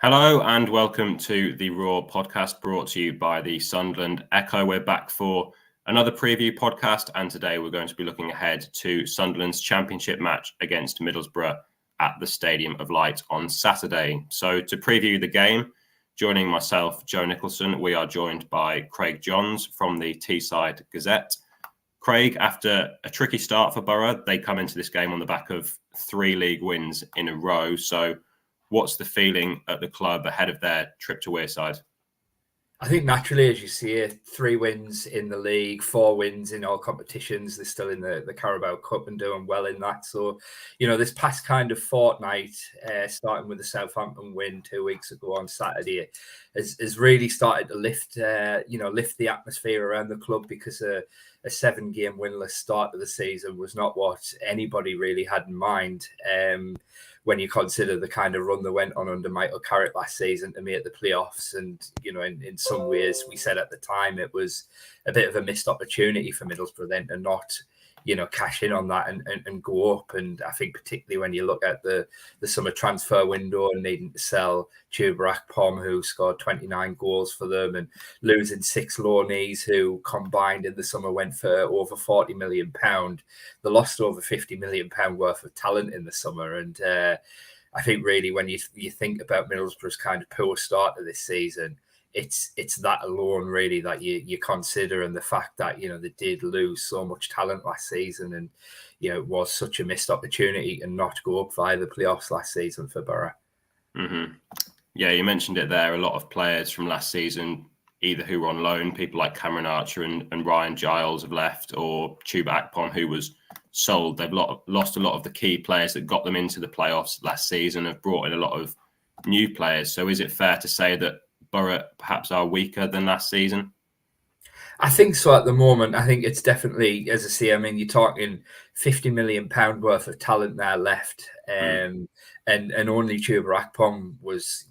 Hello and welcome to the Raw podcast brought to you by the Sunderland Echo. We're back for another preview podcast, and today we're going to be looking ahead to Sunderland's championship match against Middlesbrough at the Stadium of Light on Saturday. So to preview the game, joining myself, Joe Nicholson, we are joined by Craig Johns from the Teesside Gazette. Craig, after a tricky start for Borough, they come into this game on the back of 3 league wins in a row. So what's the feeling at the club ahead of their trip to Wearside? I think naturally, as you see it, 3 wins in the league, 4 wins in all competitions. They're still in the Carabao Cup and doing well in that. So, this past kind of fortnight, starting with the Southampton win 2 weeks ago on Saturday, has really started to lift the atmosphere around the club, because a 7-game winless start to the season was not what anybody really had in mind. When you consider the kind of run they went on under Michael Carrick last season to make the playoffs. And, in some ways, we said at the time it was a bit of a missed opportunity for Middlesbrough then to not, cash in on that and go up. And I think particularly when you look at the summer transfer window and needing to sell Chuba Akpom, who scored 29 goals for them, and losing 6 loanees who combined in the summer went for over £40 million. They lost over £50 million worth of talent in the summer. And I think really when you think about Middlesbrough's kind of poor start to this season, it's that alone really that you consider, and the fact that they did lose so much talent last season, and it was such a missed opportunity to not go up via the playoffs last season for Borough. Mm-hmm. Yeah, you mentioned it there. A lot of players from last season, either who were on loan, people like Cameron Archer and Ryan Giles have left, or Chuba Akpom, who was sold. They've lost a lot of the key players that got them into the playoffs last season, have brought in a lot of new players. So is it fair to say that Borough perhaps are weaker than last season? I think so at the moment. I think it's definitely, as I say, you're talking £50 million worth of talent there left. And only Chuba Akpom was,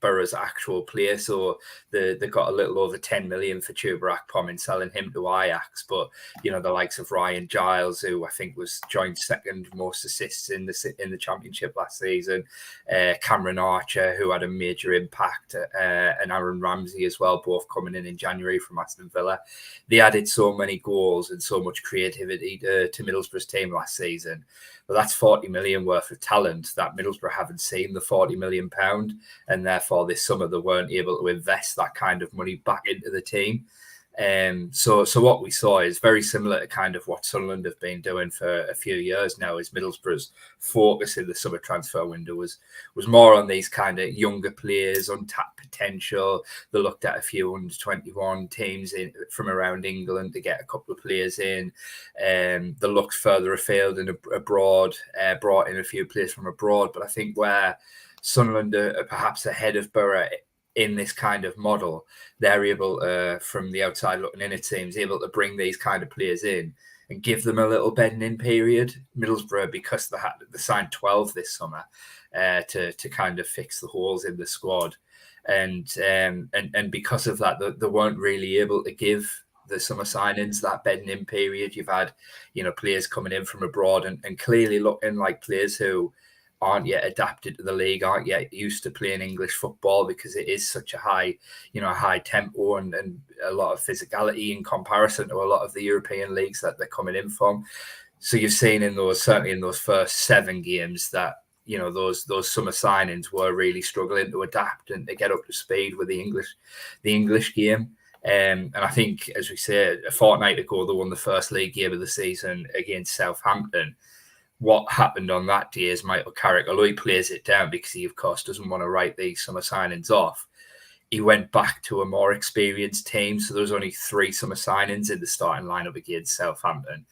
Borough's actual player. So they got a little over 10 million for Chuba Akpom in selling him to Ajax. But, the likes of Ryan Giles, who I think was joint second most assists in the championship last season, Cameron Archer, who had a major impact, and Aaron Ramsey as well, both coming in January from Aston Villa. They added so many goals and so much creativity to Middlesbrough's team last season. But that's 40 million worth of talent that Middlesbrough haven't seen the £40 million, and therefore this summer they weren't able to invest that kind of money back into the team. So what we saw is very similar to kind of what Sunderland have been doing for a few years now. Is Middlesbrough's focus in the summer transfer window was more on these kind of younger players, untapped potential. They looked at a few under-21 teams from around England to get a couple of players in. They looked further afield and abroad, brought in a few players from abroad. But I think where Sunderland are perhaps ahead of Borough in this kind of model, they're able, from the outside looking in, it seems, able to bring these kind of players in and give them a little bedding in period. Middlesbrough, because they signed 12 this summer to kind of fix the holes in the squad, and because of that, they weren't really able to give the summer signings that bedding in period. You've had players coming in from abroad and clearly looking like players who aren't yet adapted to the league, aren't yet used to playing English football, because it is such a high tempo and a lot of physicality in comparison to a lot of the European leagues that they're coming in from. So you've seen certainly in those first 7 games that, those summer signings were really struggling to adapt and to get up to speed with the English game. And I think, as we said, a fortnight ago, they won the first league game of the season against Southampton. What happened on that day is Michael Carrick, although he plays it down because he, of course, doesn't want to write these summer signings off, he went back to a more experienced team. So there was only 3 summer signings in the starting lineup against Southampton.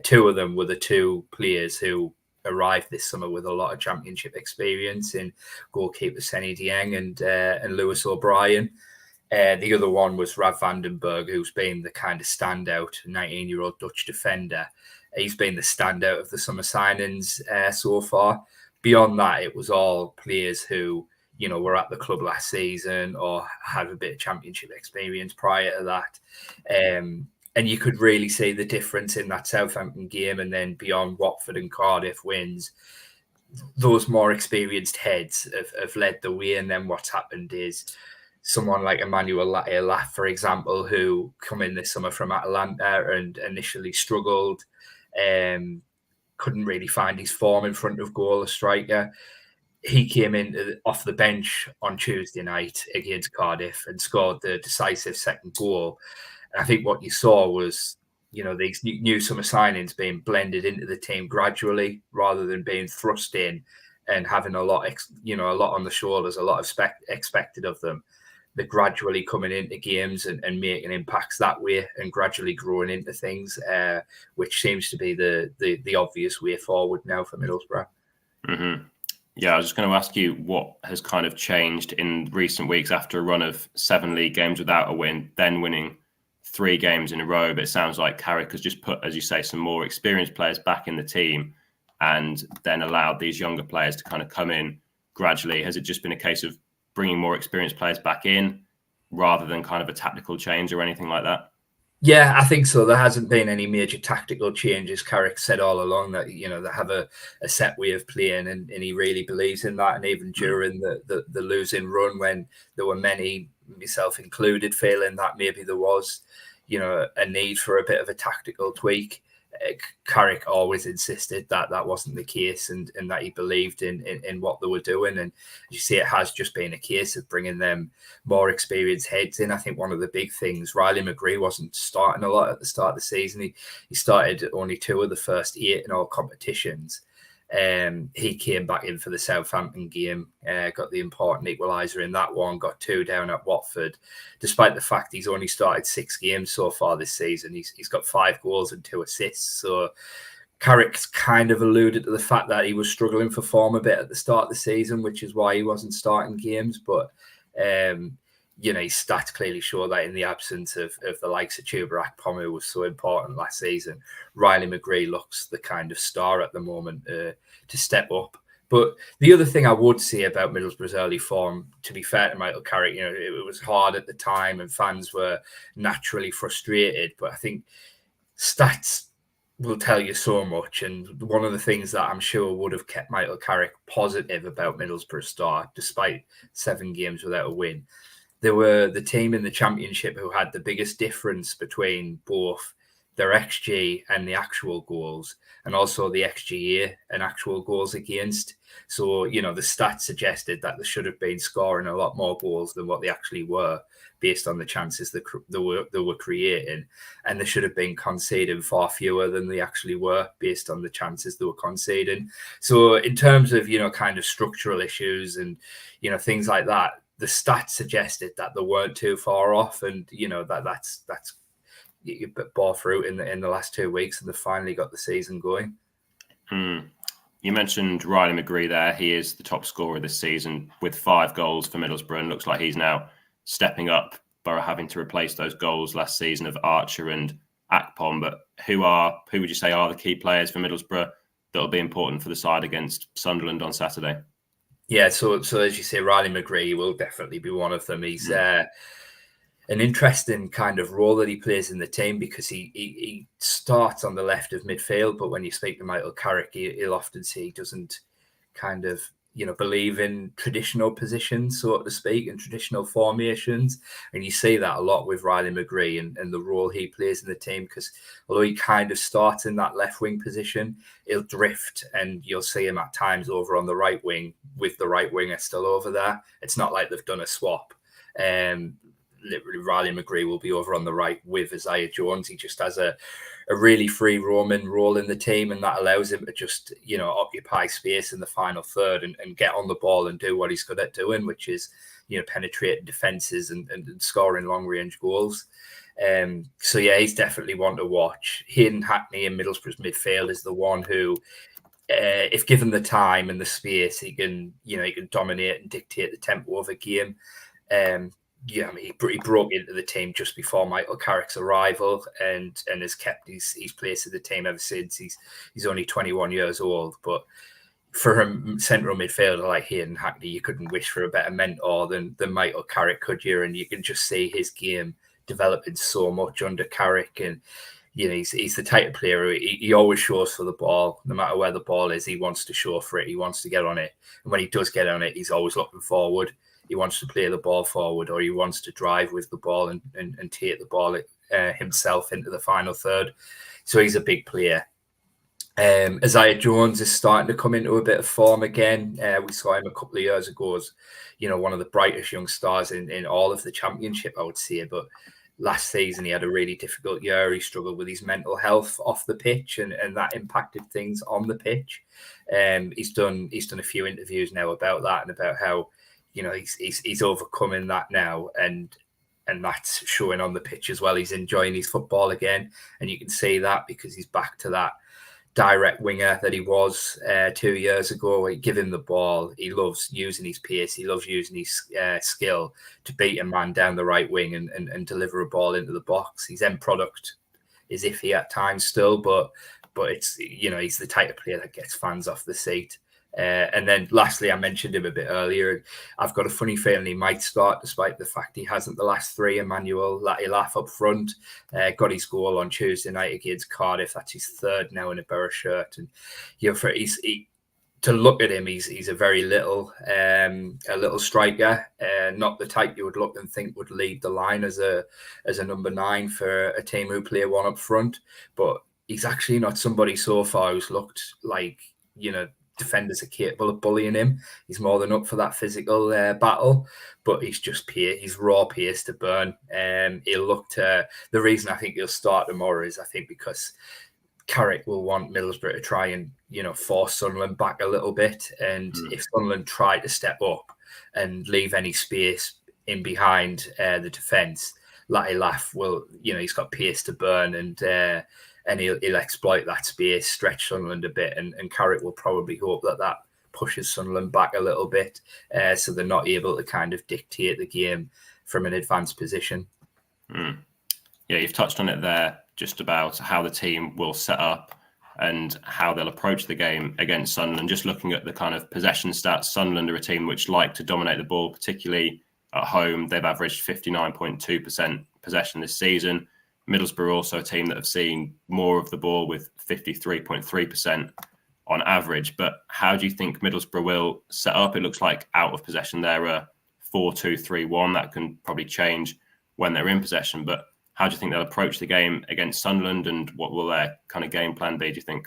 2 of them were the 2 players who arrived this summer with a lot of championship experience in goalkeeper Senny Dieng and Lewis O'Brien. The other one was Rav Vandenberg, who's been the kind of standout 19-year-old Dutch defender. He's been the standout of the summer signings so far. Beyond that, it was all players who, were at the club last season or had a bit of championship experience prior to that. And you could really see the difference in that Southampton game, and then beyond Watford and Cardiff wins. those more experienced heads have led the way. And then what's happened is someone like Emmanuel Latte, for example, who come in this summer from Atalanta and initially struggled, couldn't really find his form in front of goal, a striker. He came in off the bench on Tuesday night against Cardiff and scored the decisive second goal. And I think what you saw was, these new summer signings being blended into the team gradually rather than being thrust in and having a lot on the shoulders, a lot of expected of them. They're gradually coming into games and making impacts that way and gradually growing into things, which seems to be the obvious way forward now for Middlesbrough. Mm-hmm. Yeah, I was just going to ask you what has kind of changed in recent weeks after a run of 7 league games without a win, then winning 3 games in a row. But it sounds like Carrick has just put, as you say, some more experienced players back in the team and then allowed these younger players to kind of come in gradually. Has it just been a case of bringing more experienced players back in rather than kind of a tactical change or anything like that? Yeah, I think so. There hasn't been any major tactical changes. Carrick said all along that, they have a set way of playing and he really believes in that. And even during the losing run, when there were many, myself included, feeling that maybe there was, a need for a bit of a tactical tweak, Carrick always insisted that wasn't the case and that he believed in what they were doing. And as you see, it has just been a case of bringing them more experienced heads in. I think one of the big things, Riley McGree wasn't starting a lot at the start of the season. He started only 2 of the first 8 in all competitions. He came back in for the Southampton game, got the important equaliser in that one, got 2 down at Watford. Despite the fact he's only started 6 games so far this season, he's got 5 goals and 2 assists. So Carrick's kind of alluded to the fact that he was struggling for form a bit at the start of the season, which is why he wasn't starting games. But his stats clearly show that in the absence of the likes of Chuba Akpom, who was so important last season, Riley McGree looks the kind of star at the moment to step up. But the other thing I would say about Middlesbrough's early form, to be fair to Michael Carrick, it was hard at the time and fans were naturally frustrated. But I think stats will tell you so much. And one of the things that I'm sure would have kept Michael Carrick positive about Middlesbrough's start, despite 7 games without a win, they were the team in the Championship who had the biggest difference between both their XG and the actual goals, and also the XGA and actual goals against. So, the stats suggested that they should have been scoring a lot more goals than what they actually were, based on the chances they were creating, and they should have been conceding far fewer than they actually were, based on the chances they were conceding. So, in terms of kind of structural issues and things like that, the stats suggested that they weren't too far off, and that's bore fruit in the last 2 weeks, and they finally got the season going. You mentioned Riley McGree there. He is the top scorer this season with 5 goals for Middlesbrough, and looks like he's now stepping up. Borough having to replace those goals last season of Archer and Akpom. But who would you say are the key players for Middlesbrough that will be important for the side against Sunderland on Saturday? Yeah, so as you say, Riley McGree will definitely be one of them. He's an interesting kind of role that he plays in the team, because he starts on the left of midfield, but when you speak to Michael Carrick, he'll often say he doesn't kind of believe in traditional positions, so to speak, and traditional formations. And you see that a lot with Riley McGree and the role he plays in the team, because although he kind of starts in that left wing position, he'll drift and you'll see him at times over on the right wing with the right winger still over there. It's not like they've done a swap. Literally, Riley McGree will be over on the right with Isaiah Jones. He just has a really free roaming role in the team, and that allows him to just occupy space in the final third and get on the ball and do what he's good at doing, which is penetrating defenses and scoring long range goals. So yeah, he's definitely one to watch. Hayden Hackney in Middlesbrough's midfield is the one who, if given the time and the space, he can dominate and dictate the tempo of a game. He broke into the team just before Michael Carrick's arrival and has kept his place in the team ever since. He's only 21 years old, but for a central midfielder like Hayden Hackney, you couldn't wish for a better mentor than Michael Carrick, could you? And you can just see his game developing so much under Carrick, and he's the type of player who he always shows for the ball. No matter where the ball is, he wants to show for it. He wants to get on it. And when he does get on it, he's always looking forward. He wants to play the ball forward, or he wants to drive with the ball and take the ball himself into the final third. So he's a big player. Isaiah Jones is starting to come into a bit of form again. We saw him a couple of years ago as, one of the brightest young stars in all of the championship, I would say. But last season, he had a really difficult year. He struggled with his mental health off the pitch, and that impacted things on the pitch. He's done a few interviews now about that and about how, he's overcoming that now, and that's showing on the pitch as well. He's enjoying his football again, and you can see that because he's back to that direct winger that he was 2 years ago. Give him the ball. He loves using his pace. He loves using his skill to beat a man down the right wing and deliver a ball into the box. His end product is iffy at times still, but it's, he's the type of player that gets fans off the seat. And then lastly, I mentioned him a bit earlier. I've got a funny feeling he might start, despite the fact he hasn't the last three. Emmanuel Latilaf up front got his goal on Tuesday night against Cardiff. That's his third now in a Borough shirt. And to look at him, he's a very little striker, not the type you would look and think would lead the line as a number 9 for a team who play one up front. But he's actually not somebody so far who's looked like, defenders are capable of bullying him. He's more than up for that physical battle, but he's raw pace to burn. The reason I think he'll start tomorrow is I think because Carrick will want Middlesbrough to try and force Sunderland back a little bit, and if Sunderland try to step up and leave any space in behind the defence, Latilaf will, he's got pace to burn, and he'll exploit that space, stretch Sunderland a bit, and Carrick will probably hope that pushes Sunderland back a little bit, so they're not able to kind of dictate the game from an advanced position. Yeah, you've touched on it there, just about how the team will set up and how they'll approach the game against Sunderland. Just looking at the kind of possession stats, Sunderland are a team which like to dominate the ball, particularly at home. They've averaged 59.2% possession this season. Middlesbrough also a team that have seen more of the ball with 53.3% on average. But how do you think Middlesbrough will set up? It looks like out of possession they're a 4-2-3-1. That can probably change when they're in possession. But how do you think they'll approach the game against Sunderland, and what will their kind of game plan be, do you think?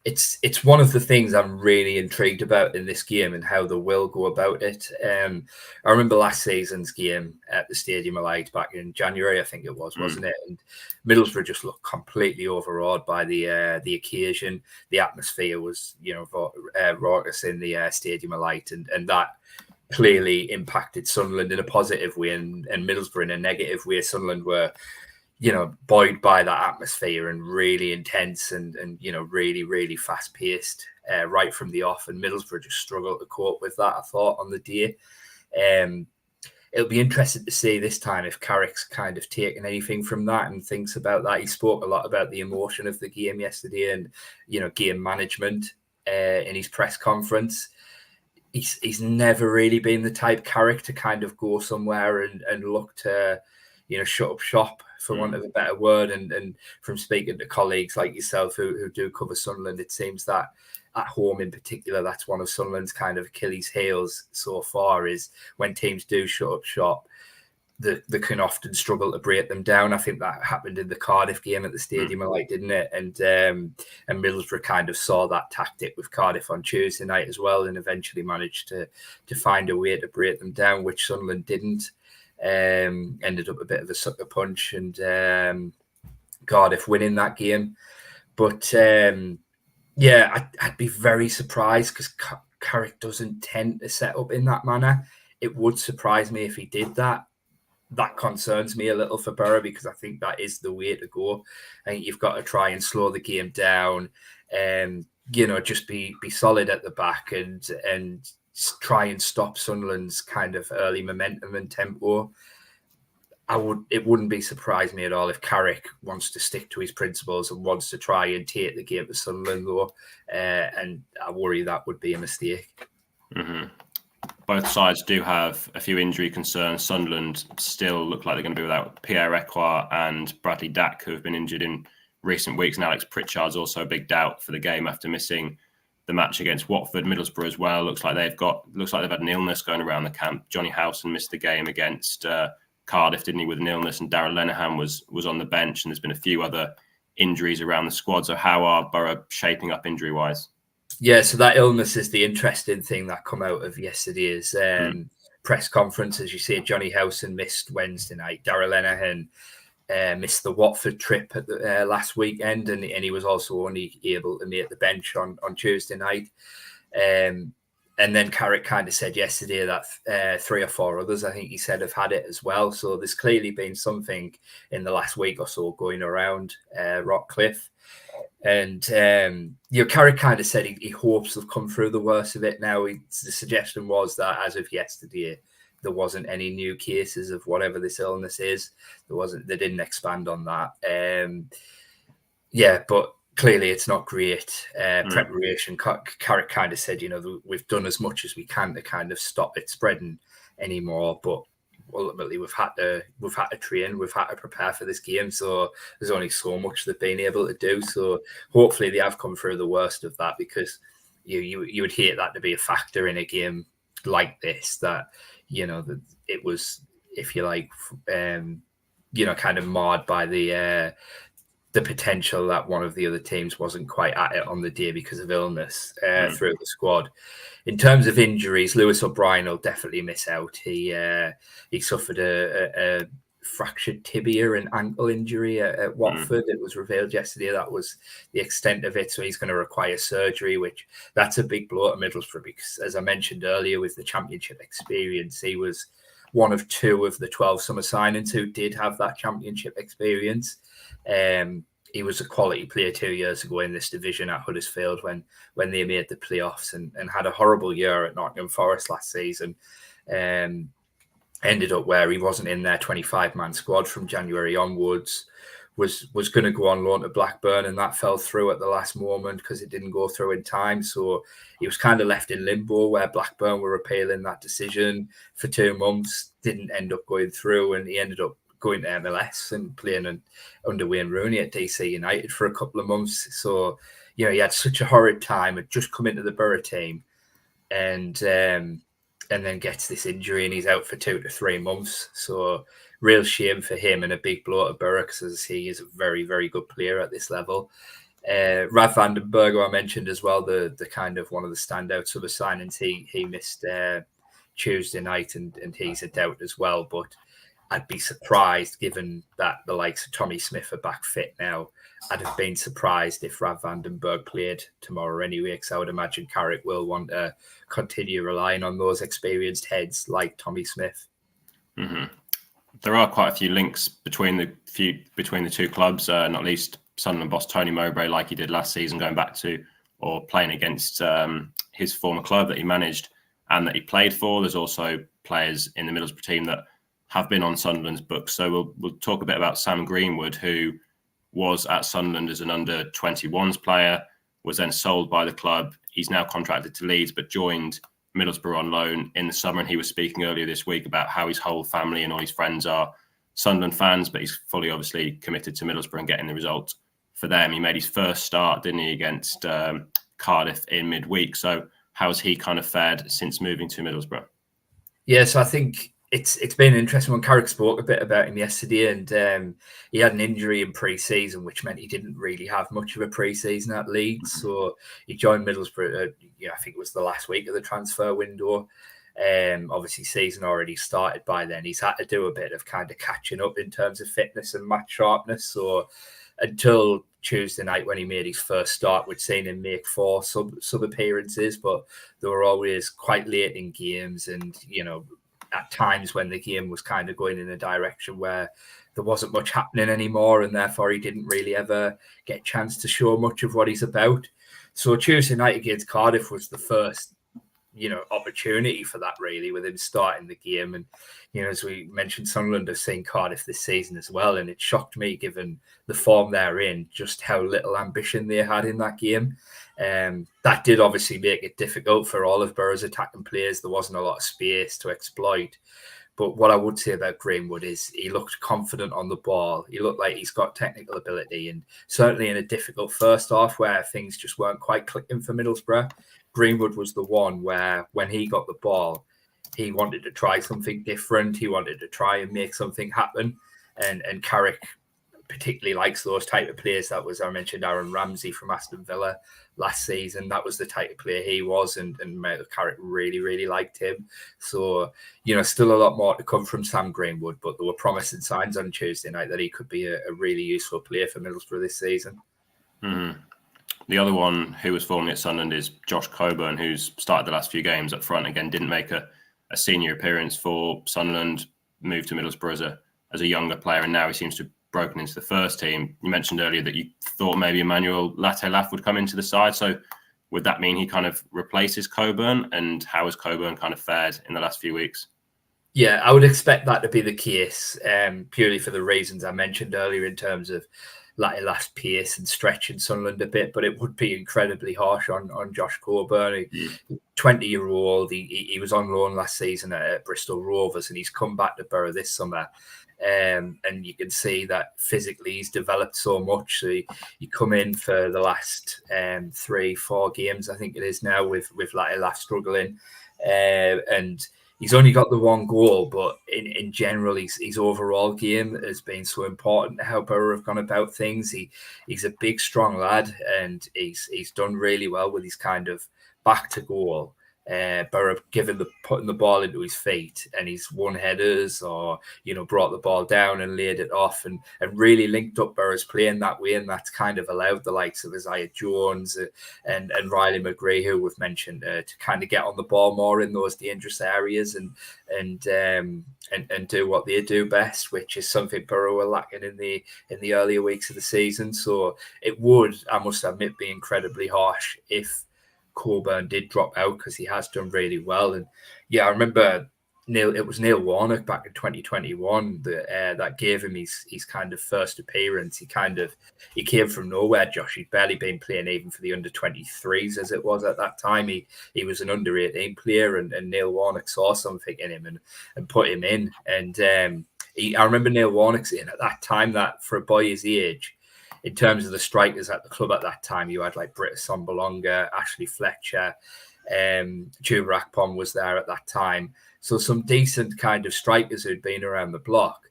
It's one of the things I'm really intrigued about in this game and how they will go about it. I remember last season's game at the Stadium of Light back in January, I think it was, wasn't it? And Middlesbrough just looked completely overawed by the occasion. The atmosphere was, raucous in the Stadium of Light, and that clearly impacted Sunderland in a positive way and Middlesbrough in a negative way. Sunderland were buoyed by that atmosphere and really intense and really, really fast paced right from the off. And Middlesbrough just struggled to cope with that, I thought, on the day. It'll be interesting to see this time if Carrick's kind of taken anything from that and thinks about that. He spoke a lot about the emotion of the game yesterday and, game management in his press conference. He's never really been the type, Carrick, to kind of go somewhere and look to, shut up shop, for want of a better word. And from speaking to colleagues like yourself who do cover Sunderland, it seems that at home in particular, that's one of Sunderland's kind of Achilles heels so far, is when teams do shut up shop, they can often struggle to break them down. I think that happened in the Cardiff game at the Stadium of Light, didn't it? And Middlesbrough kind of saw that tactic with Cardiff on Tuesday night as well, and eventually managed to find a way to break them down, which Sunderland didn't. Ended up a bit of a sucker punch, and Cardiff winning that game. But I'd be very surprised because Carrick doesn't tend to set up in that manner. It would surprise me if he did that. That concerns me a little for Borough, because I think that is the way to go. I think you've got to try and slow the game down, and just be solid at the back and try and stop Sunderland's kind of early momentum and tempo. It wouldn't be surprise me at all if Carrick wants to stick to his principles and wants to try and take the game to Sunderland, though. And I worry that would be a mistake. Mm-hmm. Both sides do have a few injury concerns. Sunderland still look like they're going to be without Pierre Ekwah and Bradley Dack, who have been injured in recent weeks. And Alex Pritchard's also a big doubt for the game after missing the match against Watford. Middlesbrough as well. Looks like they've had an illness going around the camp. Johnny Howson missed the game against Cardiff, didn't he, with an illness, and Darren Lenihan was on the bench. And there's been a few other injuries around the squad. So how are Borough shaping up injury-wise? Yeah, so that illness is the interesting thing that come out of yesterday's press conference. As you say, Johnny Howson missed Wednesday night. Darren Lenihan missed the Watford trip at the last weekend, and he was also only able to make the bench on Tuesday night. And then Carrick kind of said yesterday that 3 or 4 others, I think he said, have had it as well. So there's clearly been something in the last week or so going around Rockcliffe. And Carrick kind of said he hopes they've come through the worst of it now. The suggestion was that as of yesterday, there wasn't any new cases of whatever this illness is. They didn't expand on that. But clearly it's not great preparation. Carrick kind of said, we've done as much as we can to kind of stop it spreading anymore, but ultimately we've had to train, we've had to prepare for this game, so there's only so much they've been able to do. So hopefully they have come through the worst of that, because you would hate that to be a factor in a game like this, that that it was, if you like, kind of marred by the potential that one of the other teams wasn't quite at it on the day because of illness throughout the squad. In terms of injuries, Lewis O'Brien will definitely miss out. He suffered a fractured tibia and ankle injury at Watford. It was revealed yesterday that was the extent of it. So he's going to require surgery, that's a big blow to Middlesbrough, because, as I mentioned earlier, with the Championship experience, he was one of 2 of the 12 summer signings who did have that Championship experience. He was a quality player 2 years ago in this division at Huddersfield when they made the playoffs, and had a horrible year at Nottingham Forest last season. Ended up where he wasn't in their 25-man squad from January onwards. Was going to go on loan to Blackburn, and that fell through at the last moment because it didn't go through in time. So he was kind of left in limbo, where Blackburn were appealing that decision for 2 months. Didn't end up going through, and he ended up going to MLS and playing under Wayne Rooney at DC United for a couple of months. So, he had such a horrid time, had just come into the Borough team, and then gets this injury, and he's out for 2 to 3 months. So real shame for him, and a big blow to Borough, because he is a very, very good player at this level. Rav van den Berg, who I mentioned as well, the kind of one of the standouts of the signings, he missed Tuesday night, and he's a doubt as well. But I'd be surprised, given that the likes of Tommy Smith are back fit now. I'd have been surprised if Rav van den Berg played tomorrow anyway, because I would imagine Carrick will want to continue relying on those experienced heads like Tommy Smith. Mm-hmm. There are quite a few links between the 2 clubs, not least Sunderland boss Tony Mowbray, like he did last season, going back to or playing against his former club that he managed and that he played for. There's also players in the Middlesbrough team that have been on Sunderland's books. So we'll talk a bit about Sam Greenwood, who was at Sunderland as an under-21s player, was then sold by the club. He's now contracted to Leeds, but joined Middlesbrough on loan in the summer. And he was speaking earlier this week about how his whole family and all his friends are Sunderland fans, but he's fully obviously committed to Middlesbrough and getting the result for them. He made his first start, didn't he, against Cardiff in midweek. So how's he kind of fared since moving to Middlesbrough? Yeah, so I think it's been interesting. When Carrick spoke a bit about him yesterday, and he had an injury in pre-season, which meant he didn't really have much of a pre-season at Leeds. Mm-hmm. So he joined Middlesbrough, I think it was the last week of the transfer window. Obviously, season already started by then. He's had to do a bit of kind of catching up in terms of fitness and match sharpness. So until Tuesday night, when he made his first start, we'd seen him make 4 sub appearances, but they were always quite late in games, and at times when the game was kind of going in a direction where there wasn't much happening anymore, and therefore he didn't really ever get a chance to show much of what he's about. So Tuesday night against Cardiff was the first, opportunity for that, really, with him starting the game. And, as we mentioned, Sunderland have seen Cardiff this season as well, and it shocked me, given the form they're in, just how little ambition they had in that game. That did obviously make it difficult for all of Borough's attacking players. There wasn't a lot of space to exploit. But what I would say about Greenwood is he looked confident on the ball. He looked like he's got technical ability, and certainly in a difficult first half where things just weren't quite clicking for Middlesbrough, Greenwood was the one where when he got the ball, he wanted to try something different. He wanted to try and make something happen. And Carrick particularly likes those type of players. That was, I mentioned Aaron Ramsey from Aston Villa last season. That was the type of player he was, and Michael Carrick really, really liked him. So, still a lot more to come from Sam Greenwood, but there were promising signs on Tuesday night that he could be a really useful player for Middlesbrough this season. Mm-hmm. The other one who was formerly at Sunderland is Josh Coburn, who's started the last few games up front. Again, didn't make a senior appearance for Sunderland, moved to Middlesbrough as a younger player, and now he seems to have broken into the first team. You mentioned earlier that you thought maybe Emmanuel Latte-Laff would come into the side. So would that mean he kind of replaces Coburn? And how has Coburn kind of fared in the last few weeks? Yeah, I would expect that to be the case, purely for the reasons I mentioned earlier in terms of Latte-Laff's pace and stretching Sunderland a bit, but it would be incredibly harsh on Josh Coburn. 20-year-old, he was on loan last season at Bristol Rovers, and he's come back to Borough this summer. And you can see that physically he's developed so much. So he come in for the last 3-4 games, I think it is now, with Latte-Laff struggling, and he's only got the one goal, but in general, his overall game has been so important to how Borough have gone about things. He's a big, strong lad, and he's done really well with his kind of back to goal. Borough putting the ball into his feet, and he's won headers or brought the ball down and laid it off, and really linked up Borough's play in that way, and that's kind of allowed the likes of Isaiah Jones and Riley McGree, who we've mentioned, to kind of get on the ball more in those dangerous areas and do what they do best, which is something Borough were lacking in the earlier weeks of the season. So it would, I must admit, be incredibly harsh if Coburn did drop out, because he has done really well. And I remember it was Neil Warnock back in 2021 that gave him his kind of first appearance. He came from nowhere, Josh. He'd barely been playing even for the under 23s as it was at that time. He was an under 18 player, and Neil Warnock saw something in him and put him in. And I remember Neil Warnock saying at that time that for a boy his age, in terms of the strikers at the club at that time, you had like Britta Sombolonga, Ashley Fletcher, Chuba Akpom was there at that time. So some decent kind of strikers who'd been around the block.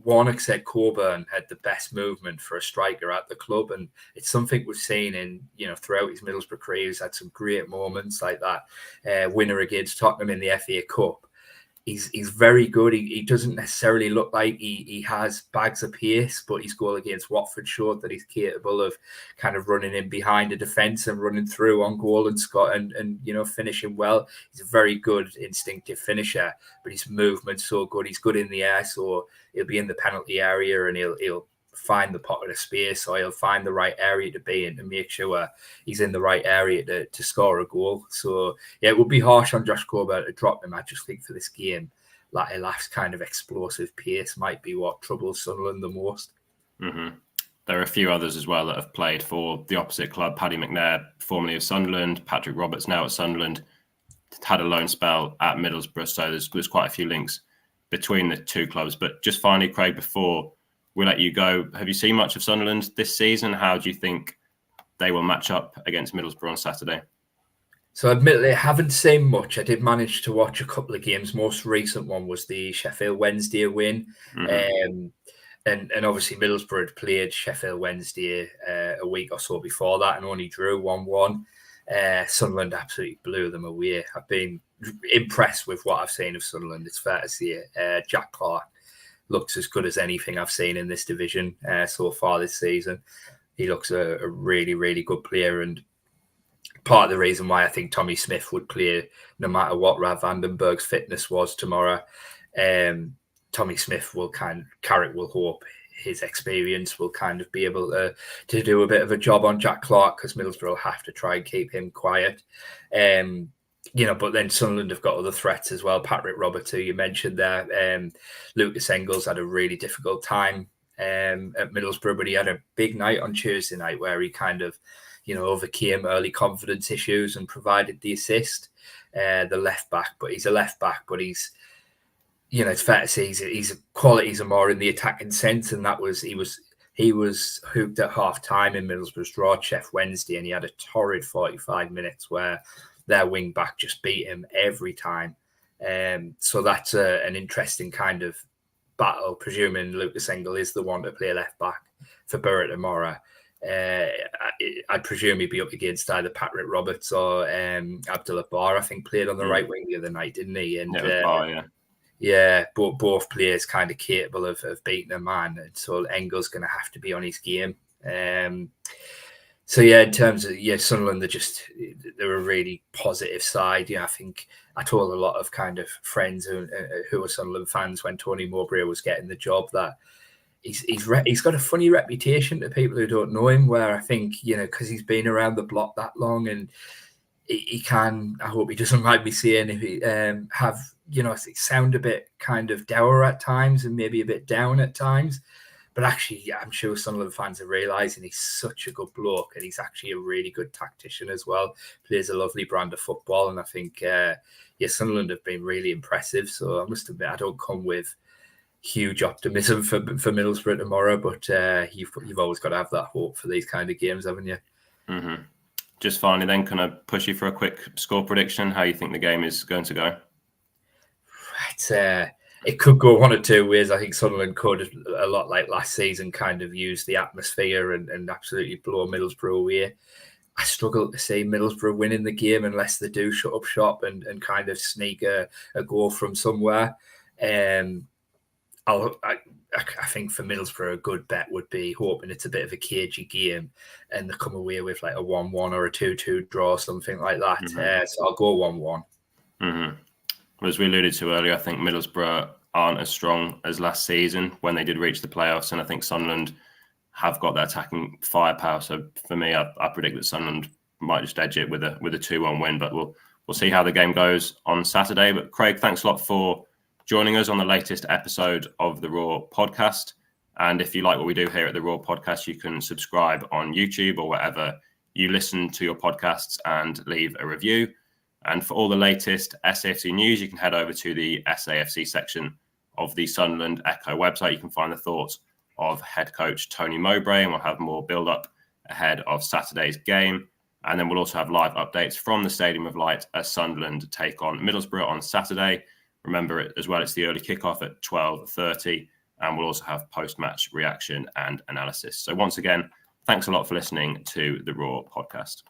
Warnock said Coburn had the best movement for a striker at the club, and it's something we've seen in throughout his Middlesbrough career. He's had some great moments like that winner against Tottenham in the FA Cup. He's very good. He doesn't necessarily look like he has bags of pace, but his goal against Watford showed that he's capable of kind of running in behind a defence and running through on goal and finishing well. He's a very good instinctive finisher, but his movement's so good. He's good in the air, so he'll be in the penalty area and he'll find the pocket of space, or he'll find the right area to be in to make sure he's in the right area to score a goal. So it would be harsh on Josh Coburn to drop him. I just think for this game, Latte-Laff's kind of explosive pace might be what troubles Sunderland the most. Mm-hmm. There are a few others as well that have played for the opposite club. Paddy McNair, formerly of Sunderland, Patrick Roberts now at Sunderland, had a loan spell at Middlesbrough, so there's quite a few links between the two clubs. But just finally, Craig, before we'll let you go, have you seen much of Sunderland this season? How do you think they will match up against Middlesbrough on Saturday? So admittedly, I haven't seen much. I did manage to watch a couple of games. Most recent one was the Sheffield Wednesday win. Mm-hmm. And obviously Middlesbrough had played Sheffield Wednesday a week or so before that and only drew 1-1. Sunderland absolutely blew them away. I've been impressed with what I've seen of Sunderland, it's fair to say. Jack Clarke looks as good as anything I've seen in this division so far this season. He looks a really, really good player, and part of the reason why I think Tommy Smith would play no matter what Rav Vandenberg's fitness was tomorrow. Tommy Smith Carrick will hope his experience will kind of be able to do a bit of a job on Jack Clarke, because Middlesbrough have to try and keep him quiet. But then Sunderland have got other threats as well. Patrick Roberts, who you mentioned there. Lucas Engels had a really difficult time at Middlesbrough, but he had a big night on Tuesday night where he kind of, overcame early confidence issues and provided the assist. The left back, but he's a left back, but he's it's fair to say his qualities are more in the attacking sense, and he was hooked at half time in Middlesbrough's draw, Chef Wednesday, and he had a torrid 45 minutes where their wing back just beat him every time. So that's an interesting kind of battle, presuming Lucas Engel is the one to play left back for Borough tomorrow. I presume he'd be up against either Patrick Roberts or Abdullah Bar. I think played on the right wing the other night, didn't he? And Bar, both players kind of capable of beating a man. And so Engel's going to have to be on his game. So in terms of Sunderland, they're a really positive side. I think I told a lot of kind of friends who were Sunderland fans when Tony Mowbray was getting the job that he's got a funny reputation to people who don't know him. Where I think because he's been around the block that long, and he can. I hope he doesn't mind me saying if he have sound a bit kind of dour at times and maybe a bit down at times. But actually, I'm sure Sunderland fans are realising he's such a good bloke, and he's actually a really good tactician as well. Plays a lovely brand of football, and I think, Sunderland have been really impressive. So I must admit, I don't come with huge optimism for Middlesbrough tomorrow, but you've always got to have that hope for these kind of games, haven't you? Mm-hmm. Just finally, then, can I push you for a quick score prediction? How you think the game is going to go? It could go one or two ways. I think Sunderland could, a lot like last season, kind of use the atmosphere and absolutely blow Middlesbrough away. I struggle to see Middlesbrough winning the game unless they do shut up shop and kind of sneak a goal from somewhere. I think for Middlesbrough, a good bet would be hoping it's a bit of a cagey game and they come away with like a 1-1 or a 2-2 draw, something like that. Mm-hmm. So I'll go 1-1. Mm-hmm. As we alluded to earlier, I think Middlesbrough aren't as strong as last season when they did reach the playoffs, and I think Sunderland have got that attacking firepower. So for me, I predict that Sunderland might just edge it with a 2-1 win, but we'll see how the game goes on Saturday. But Craig, thanks a lot for joining us on the latest episode of the Raw podcast. And if you like what we do here at the Raw podcast, you can subscribe on YouTube or wherever you listen to your podcasts and leave a review. And for all the latest SAFC news, you can head over to the SAFC section of the Sunderland Echo website. You can find the thoughts of head coach Tony Mowbray, and we'll have more build-up ahead of Saturday's game. And then we'll also have live updates from the Stadium of Light as Sunderland take on Middlesbrough on Saturday. Remember it as well, it's the early kickoff at 12:30, and we'll also have post-match reaction and analysis. So once again, thanks a lot for listening to the Raw podcast.